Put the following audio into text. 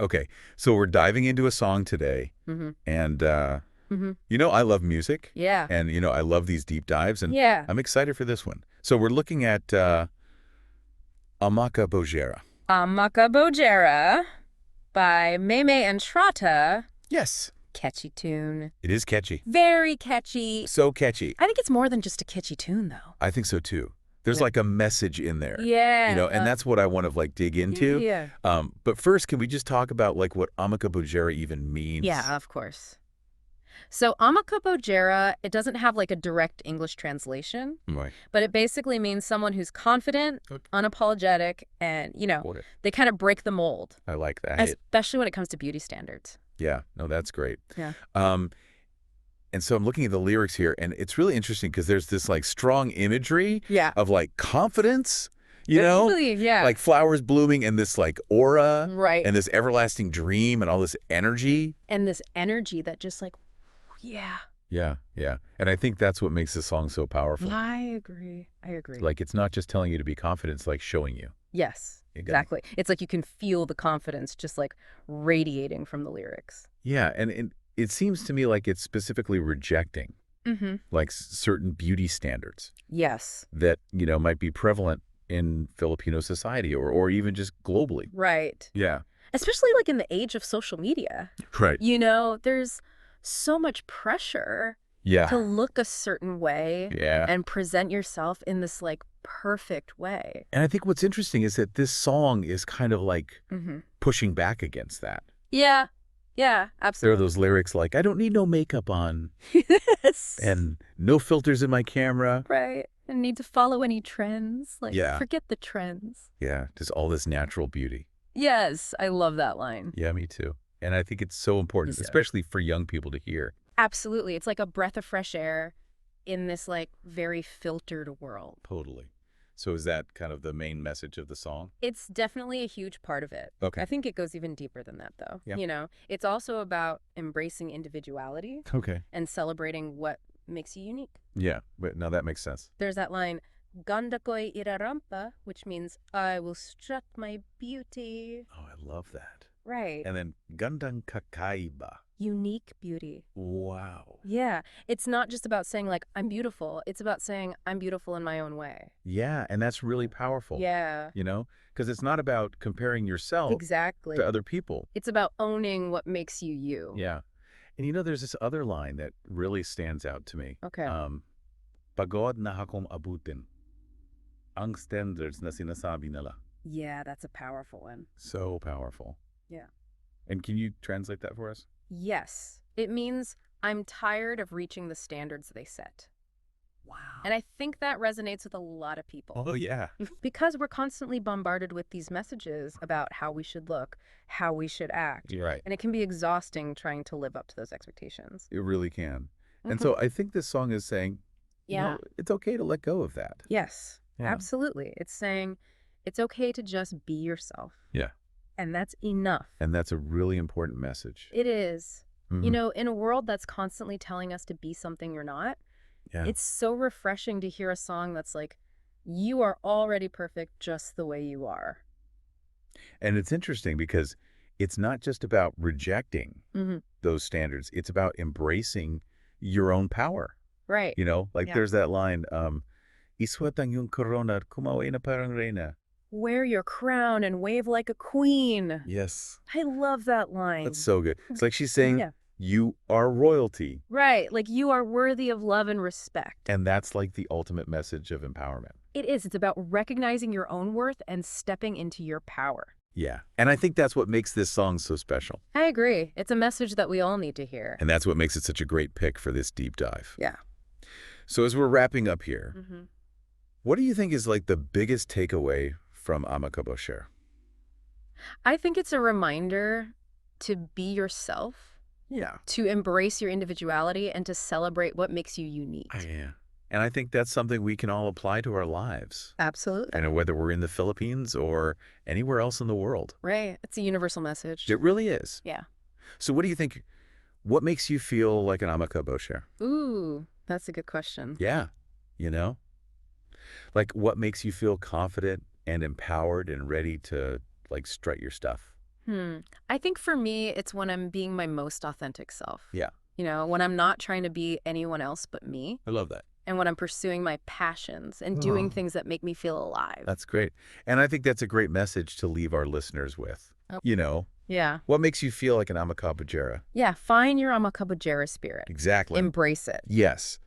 Okay, so we're diving into a song today, Mm-hmm. and Mm-hmm. I love music, Yeah. and I love these deep dives, and Yeah. I'm excited for this one. So we're looking at AMAKABOGERA. AMAKABOGERA by Maymay Entrata. Yes, Catchy tune. it is catchy. Very catchy. So catchy. I think it's more than just a catchy tune, though. I think so too. There's Yeah. like a message in there. Yeah. And that's what I want to like dig into. Yeah. But first, can we just talk about like what AMAKABOGERA even means? Yeah, of course. So AMAKABOGERA, it doesn't have like a direct English translation, Right. but it basically means someone who's confident, unapologetic, and, Got it. they kind of break the mold, I like that. especially when it comes to beauty standards. Yeah, no, that's great. Yeah. And so I'm looking at the lyrics here, and it's really interesting because there's this like strong imagery Yeah. of like confidence, Yeah. like flowers blooming and this like aura Right. and this everlasting dream and all this energy. And this energy that just like, yeah. Yeah, yeah. And I think that's what makes this song so powerful. I agree. Like it's not just telling you to be confident, it's like showing you. Yes, exactly. It's like you can feel the confidence just like radiating from the lyrics. Yeah, and it seems to me like it's specifically rejecting Mm-hmm. like certain beauty standards Yes. that, might be prevalent in Filipino society or even just globally. Right. Yeah. Especially like in the age of social media. Right. There's so much pressure Yeah. to look a certain way Yeah. and present yourself in this like perfect way. And I think what's interesting is that this song is kind of like Mm-hmm. pushing back against that. Yeah. Yeah, There are absolutely. those lyrics like, I don't need no makeup on Yes. and no filters in my camera. Right. And need to follow any trends. Like, Yeah. forget the trends. Yeah, just all this natural beauty. Yes, I love that line. Yeah, me too. And I think it's so important, Yeah. especially for young people to hear. Absolutely. It's like a breath of fresh air in this like very filtered world. Totally. So is that kind of the main message of the song? It's definitely a huge part of it. Okay. I think it goes even deeper than that, though. Yeah. It's also about embracing individuality Okay. and celebrating what makes you unique. Yeah, but now that makes sense. There's that line, Ganda ko'y irarampa, which means I will strut my beauty. Oh, I love that. Right. And then gandang kakaiba. Unique beauty. Wow. Yeah. It's not just about saying, like, I'm beautiful. It's about saying I'm beautiful in my own way. Yeah, and that's really powerful. Yeah. Because it's not about comparing yourself Exactly. to other people. It's about owning what makes you you. Yeah. And there's this other line that really stands out to me. Okay. Pagod na akong abutin ang standards na sinasabi nila. Yeah, that's a powerful one. So powerful. Yeah. And can you translate that for us? Yes. It means I'm tired of reaching the standards they set. Wow. And I think that resonates with a lot of people. Oh, yeah. Because we're constantly bombarded with these messages about how we should look, how we should act. You're right. And it can be exhausting trying to live up to those expectations. It really can. And Mhm. so I think this song is saying, Yeah. it's okay to let go of that. Yes, Yeah. absolutely. It's saying it's okay to just be yourself. Yeah. And that's enough. And that's a really important message. It is. Mhm. In a world that's constantly telling us to be something you're not, Yeah. it's so refreshing to hear a song that's like, you are already perfect just the way you are. And it's interesting because it's not just about rejecting Mm-hmm. those standards. It's about embracing your own power. Right. Like Yeah. there's that line, Iswatang yung corona at kumaway na parang reyna. Wear your crown and wave like a queen. Yes. I love that line. That's so good. It's like she's saying, Yeah. you are royalty. Right. Like you are worthy of love and respect. And that's like the ultimate message of empowerment. It is. It's about recognizing your own worth and stepping into your power. Yeah. And I think that's what makes this song so special. I agree. It's a message that we all need to hear. And that's what makes it such a great pick for this deep dive. Yeah. So as we're wrapping up here, Mm-hmm. what do you think is like the biggest takeaway from AMAKABOGERA? I think it's a reminder to be yourself, Yeah. to embrace your individuality, and to celebrate what makes you unique. Yeah. And I think that's something we can all apply to our lives. Absolutely. I know whether we're in the Philippines or anywhere else in the world. Right. It's a universal message. It really is. Yeah. So what do you think? What makes you feel like an AMAKABOGERA? Ooh, that's a good question. Yeah. Like what makes you feel confident and empowered and ready to like strut your stuff? I think for me, it's when I'm being my most authentic self. Yeah, When I'm not trying to be anyone else but me, I love that. and when I'm pursuing my passions and doing things that make me feel alive. That's great. And I think that's a great message to leave our listeners with. Oh, You know, yeah. what makes you feel like an Amakabogera? Yeah, find your Amakabogera spirit. Exactly. Embrace it. Yes.